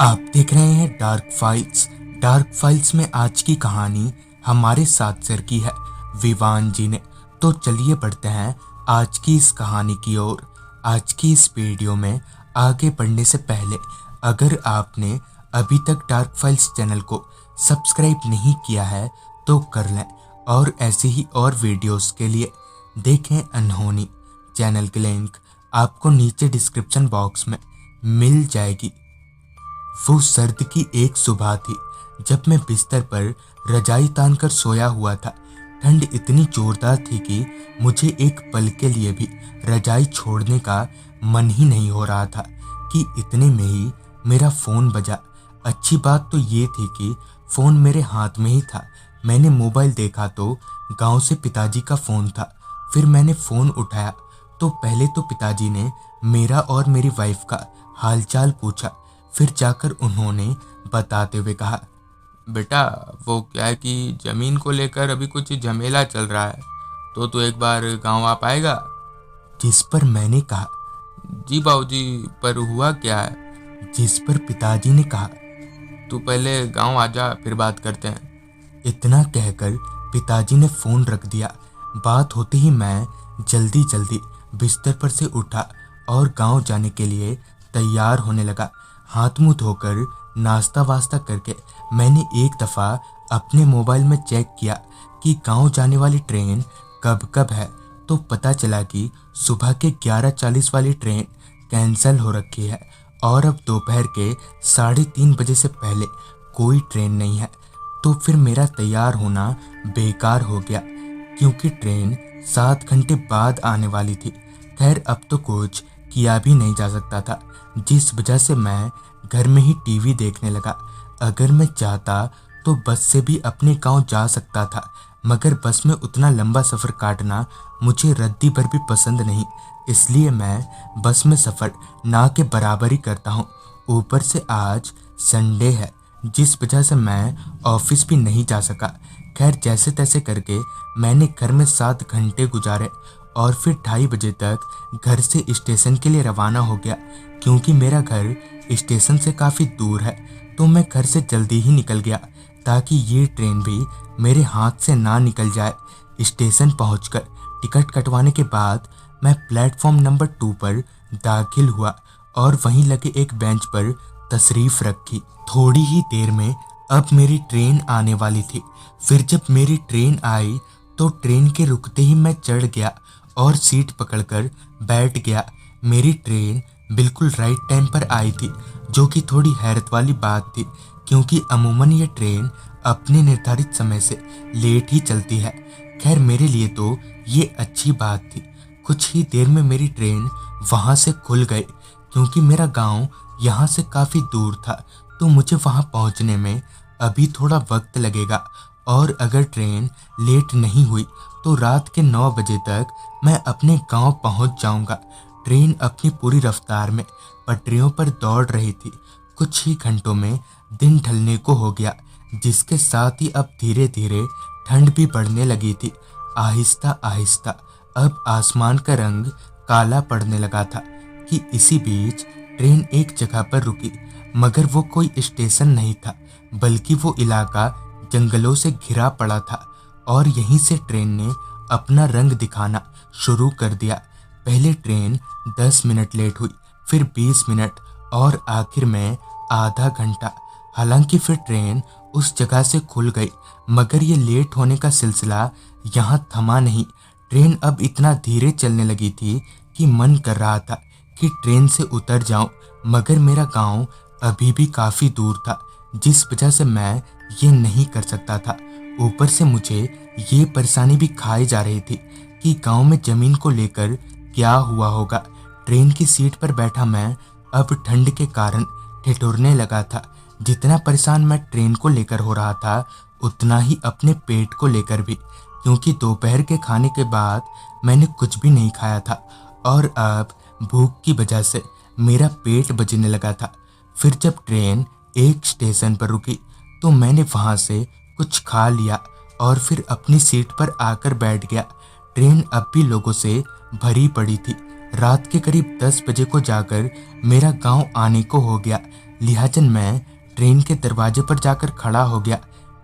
आप देख रहे हैं डार्क फाइल्स। डार्क फाइल्स में आज की कहानी हमारे साथ शेयर की है विवान जी ने। तो चलिए बढ़ते हैं आज की इस कहानी की ओर। आज की इस वीडियो में आगे बढ़ने से पहले अगर आपने अभी तक डार्क फाइल्स चैनल को सब्सक्राइब नहीं किया है तो कर लें, और ऐसे ही और वीडियोस के लिए देखें अनहोनी। चैनल की लिंक आपको नीचे डिस्क्रिप्शन बॉक्स में मिल जाएगी। वो सर्द की एक सुबह थी जब मैं बिस्तर पर रजाई तानकर सोया हुआ था। ठंड इतनी जोरदार थी कि मुझे एक पल के लिए भी रजाई छोड़ने का मन ही नहीं हो रहा था कि इतने में ही मेरा फ़ोन बजा। अच्छी बात तो ये थी कि फ़ोन मेरे हाथ में ही था। मैंने मोबाइल देखा तो गांव से पिताजी का फ़ोन था। फिर मैंने फ़ोन उठाया तो पहले तो पिताजी ने मेरा और मेरी वाइफ का हालचाल पूछा। फिर जाकर उन्होंने बताते हुए कहा, बेटा वो क्या है कि ज़मीन को लेकर अभी कुछ झमेला चल रहा है, तो तू एक बार गांव आ पाएगा? जिस पर मैंने कहा, जी बाबूजी, पर हुआ क्या है? जिस पर पिताजी ने कहा, तू पहले गांव आ जा, फिर बात करते हैं। इतना कहकर पिताजी ने फ़ोन रख दिया। बात होते ही मैं जल्दी जल्दी बिस्तर पर से उठा और गांव जाने के लिए तैयार होने लगा। हाथ मुंह धोकर नाश्ता वास्ता करके मैंने एक दफ़ा अपने मोबाइल में चेक किया कि गांव जाने वाली ट्रेन कब कब है। तो पता चला कि सुबह के 11:40 वाली ट्रेन कैंसिल हो रखी है और अब दोपहर के 3:30 बजे से पहले कोई ट्रेन नहीं है। तो फिर मेरा तैयार होना बेकार हो गया क्योंकि ट्रेन 7 घंटे बाद आने वाली थी। खैर अब तो कुछ किया भी नहीं जा सकता था, जिस वजह से मैं घर में ही टीवी देखने लगा। अगर मैं चाहता तो बस से भी अपने गांव जा सकता था, मगर बस में उतना लंबा सफ़र काटना मुझे रद्दी भर भी पसंद नहीं। इसलिए मैं बस में सफ़र ना के बराबर ही करता हूँ। ऊपर से आज संडे है, जिस वजह से मैं ऑफिस भी नहीं जा सका। खैर जैसे तैसे करके मैंने घर में 7 घंटे गुजारे और फिर 2:30 बजे तक घर से स्टेशन के लिए रवाना हो गया। क्योंकि मेरा घर स्टेशन से काफ़ी दूर है तो मैं घर से जल्दी ही निकल गया ताकि ये ट्रेन भी मेरे हाथ से ना निकल जाए। स्टेशन पहुंचकर टिकट कटवाने के बाद मैं प्लेटफॉर्म नंबर 2 पर दाखिल हुआ और वहीं लगे एक बेंच पर तशरीफ़ रखी। थोड़ी ही देर में अब मेरी ट्रेन आने वाली थी। फिर जब मेरी ट्रेन आई तो ट्रेन के रुकते ही मैं चढ़ गया और सीट पकड़कर बैठ गया। मेरी ट्रेन बिल्कुल राइट टाइम पर आई थी, जो कि थोड़ी हैरत वाली बात थी क्योंकि अमूमन ये ट्रेन अपने निर्धारित समय से लेट ही चलती है। खैर मेरे लिए तो ये अच्छी बात थी। कुछ ही देर में मेरी ट्रेन वहाँ से खुल गई। क्योंकि मेरा गांव यहाँ से काफ़ी दूर था तो मुझे वहाँ पहुँचने में अभी थोड़ा वक्त लगेगा, और अगर ट्रेन लेट नहीं हुई तो रात के 9 बजे तक मैं अपने गांव पहुँच जाऊँगा। ट्रेन अपनी पूरी रफ्तार में पटरियों पर दौड़ रही थी। कुछ ही घंटों में दिन ढलने को हो गया, जिसके साथ ही अब धीरे धीरे ठंड भी बढ़ने लगी थी। आहिस्ता आहिस्ता अब आसमान का रंग काला पड़ने लगा था कि इसी बीच ट्रेन एक जगह पर रुकी, मगर वो कोई स्टेशन नहीं था बल्कि वो इलाका जंगलों से घिरा पड़ा था। और यहीं से ट्रेन ने अपना रंग दिखाना शुरू कर दिया। पहले ट्रेन 10 मिनट लेट हुई, फिर 20 मिनट और आखिर में आधा घंटा। हालांकि फिर ट्रेन उस जगह से खुल गई, मगर ये लेट होने का सिलसिला यहाँ थमा नहीं। ट्रेन अब इतना धीरे चलने लगी थी कि मन कर रहा था कि ट्रेन से उतर जाऊं, मगर मेरा गांव अभी भी काफ़ी दूर था, जिस वजह से मैं ये नहीं कर सकता था। ऊपर से मुझे ये परेशानी भी खाई जा रही थी कि गांव में ज़मीन को लेकर क्या हुआ होगा। ट्रेन की सीट पर बैठा मैं अब ठंड के कारण ठिठुरने लगा था। जितना परेशान मैं ट्रेन को लेकर हो रहा था उतना ही अपने पेट को लेकर भी, क्योंकि दोपहर के खाने के बाद मैंने कुछ भी नहीं खाया था और अब भूख की वजह से मेरा पेट बजने लगा था। फिर जब ट्रेन एक स्टेशन पर रुकी तो मैंने वहाँ से कुछ खा लिया और फिर अपनी सीट पर आकर बैठ गया। ट्रेन अब भी लोगों से भरी पड़ी थी। रात के करीब 10 बजे को जाकर मेरा गांव आने को हो गया, लिहाजन मैं ट्रेन के दरवाजे पर जाकर खड़ा हो गया।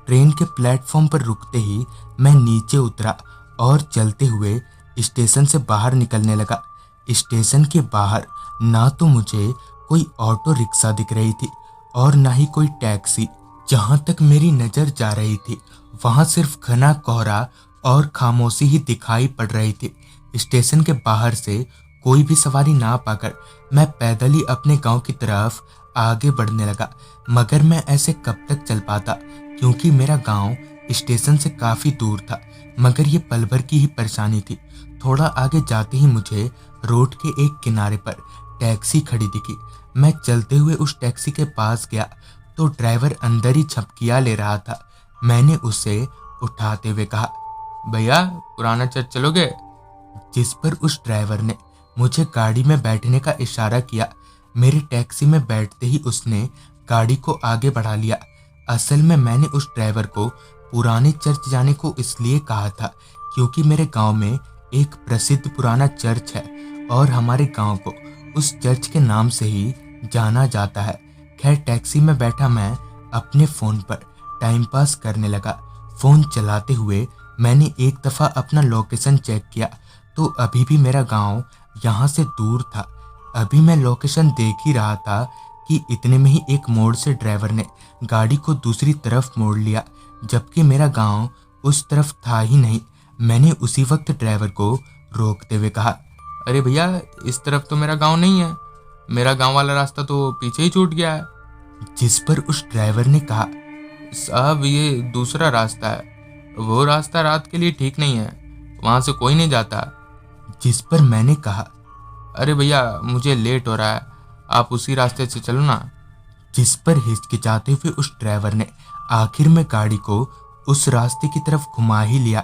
ट्रेन के प्लेटफॉर्म पर रुकते ही मैं नीचे उतरा और चलते हुए स्टेशन से बाहर निकलने लगा। स्टेशन के बाहर ना तो मुझे कोई ऑटो रिक्शा दिख रही थी और ना ही कोई टैक्सी। जहां तक मेरी नजर जा रही थी वहां सिर्फ घना कोहरा और खामोशी ही दिखाई पड़ रही थी। स्टेशन के बाहर से कोई भी सवारी ना पाकर मैं पैदल ही अपने गांव की तरफ आगे बढ़ने लगा। मगर मैं ऐसे कब तक चल पाता, क्योंकि मेरा गांव स्टेशन से काफी दूर था। मगर ये पल भर की ही परेशानी थी। थोड़ा आगे जाते ही मुझे रोड के एक किनारे पर टैक्सी खड़ी दिखी। मैं चलते हुए उस टैक्सी के पास गया तो ड्राइवर अंदर ही झपकिया ले रहा था। मैंने उसे उठाते हुए कहा, भैया पुराना चर्च चलोगे? जिस पर उस ड्राइवर ने मुझे गाड़ी में बैठने का इशारा किया। मेरी टैक्सी में बैठते ही उसने गाड़ी को आगे बढ़ा लिया। असल में मैंने उस ड्राइवर को पुराने चर्च जाने को इसलिए कहा था क्योंकि मेरे गांव में एक प्रसिद्ध पुराना चर्च है और हमारे गांव को उस चर्च के नाम से ही जाना जाता है। खैर, टैक्सी में बैठा मैं अपने फ़ोन पर टाइम पास करने लगा। फ़ोन चलाते हुए मैंने एक दफ़ा अपना लोकेशन चेक किया तो अभी भी मेरा गांव यहाँ से दूर था। अभी मैं लोकेशन देख ही रहा था कि इतने में ही एक मोड़ से ड्राइवर ने गाड़ी को दूसरी तरफ मोड़ लिया, जबकि मेरा गांव उस तरफ था ही नहीं। मैंने उसी वक्त ड्राइवर को रोकते हुए कहा, अरे भैया, इस तरफ तो मेरा गांव नहीं है, मेरा गांव वाला रास्ता तो पीछे ही छूट गया है। जिस पर उस ड्राइवर ने कहा, साहब ये दूसरा रास्ता है, वो रास्ता रात के लिए ठीक नहीं है, वहां से कोई नहीं जाता। जिस पर मैंने कहा, अरे भैया मुझे लेट हो रहा है, आप उसी रास्ते से चलो ना। जिस पर हिचकिचाते हुए उस ड्राइवर ने आखिर में गाड़ी को उस रास्ते की तरफ घुमा ही लिया।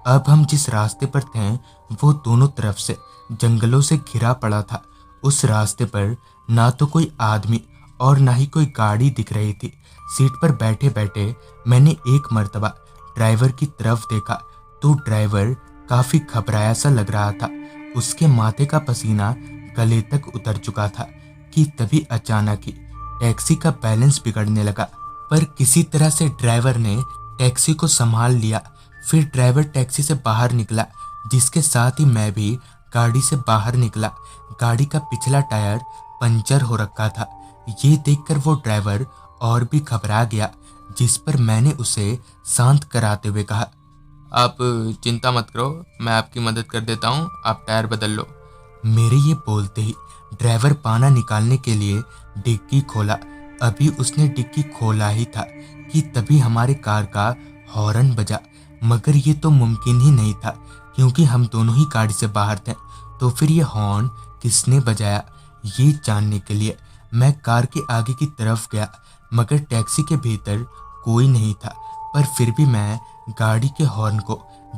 अब हम जिस रास्ते पर थे वो दोनों तरफ से जंगलों से घिरा पड़ा था। उस रास्ते पर ना तो कोई आदमी और ना ही कोई गाड़ी दिख रही थी। सीट पर बैठे बैठे मैंने एक मर्तबा ड्राइवर की तरफ देखा तो ड्राइवर काफी घबराया सा लग रहा था। उसके माथे का पसीना गले तक उतर चुका था कि तभी अचानक ही टैक्सी का बैलेंस बिगड़ने लगा। पर किसी तरह से ड्राइवर ने टैक्सी को संभाल लिया। फिर ड्राइवर टैक्सी से बाहर निकला, जिसके साथ ही मैं भी गाड़ी से बाहर निकला। गाड़ी का पिछला टायर पंचर हो रखा था। ये देखकर वो ड्राइवर और भी घबरा गया, जिस पर मैंने उसे शांत कराते हुए कहा, आप चिंता मत करो, मैं आपकी मदद कर देता हूँ, आप टायर बदल लो। मेरे ये बोलते ही ड्राइवर पाना निकालने के लिए डिग्गी खोला। अभी उसने डिग्गी खोला ही था कि तभी हमारे कार का हॉर्न बजा। मगर ये तो मुमकिन ही नहीं था क्योंकि हम दोनों ही गाड़ी से बाहर थे। तो फिर ये हॉर्न किसने बजाया, ये जानने के लिए मैं कार के आगे की तरफ गया। मगर टैक्सी के भीतर कोई नहीं था। पर फिर भी मैं गाड़ी के हॉर्न को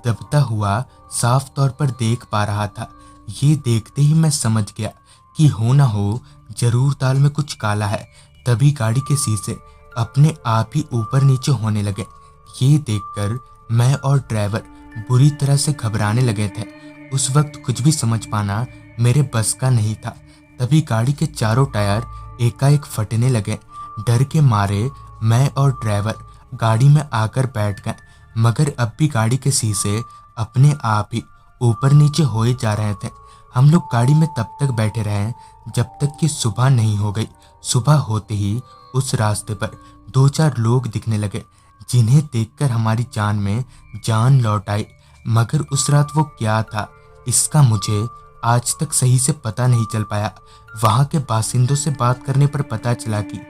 दबता हुआ साफ तौर पर देख पा रहा था। ये देखते ही मैं समझ गया कि हो ना हो जरूर दाल में कुछ काला है। तभी गाड़ी के शीशे अपने आप ही ऊपर नीचे होने लगे। ये देखकर मैं और ड्राइवर बुरी तरह से घबराने लगे थे। उस वक्त कुछ भी समझ पाना मेरे बस का नहीं था। तभी गाड़ी के चारों टायर एकाएक फटने लगे। डर के मारे मैं और ड्राइवर गाड़ी में आकर बैठ गए। मगर अब भी गाड़ी के शीशे अपने आप ही ऊपर नीचे होए जा रहे थे। हम लोग गाड़ी में तब तक बैठे रहे जब तक कि सुबह नहीं हो गई। सुबह होते ही उस रास्ते पर 2-4 लोग दिखने लगे, जिन्हें देखकर हमारी जान में जान लौट आई। मगर उस रात वो क्या था, इसका मुझे आज तक सही से पता नहीं चल पाया। वहाँ के बासिंदों से बात करने पर पता चला कि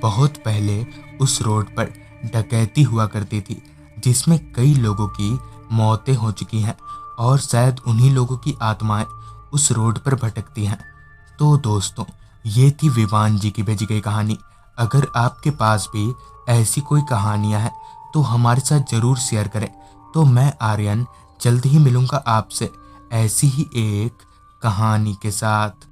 बहुत पहले उस रोड पर डकैती हुआ करती थी, जिसमें कई लोगों की मौतें हो चुकी हैं और शायद उन्हीं लोगों की आत्माएं उस रोड पर भटकती हैं। तो दोस्तों, ये थी विवान जी की भेजी गई कहानी। अगर आपके पास भी ऐसी कोई कहानियां हैं तो हमारे साथ ज़रूर शेयर करें। तो मैं आर्यन जल्द ही मिलूंगा आपसे ऐसी ही एक कहानी के साथ।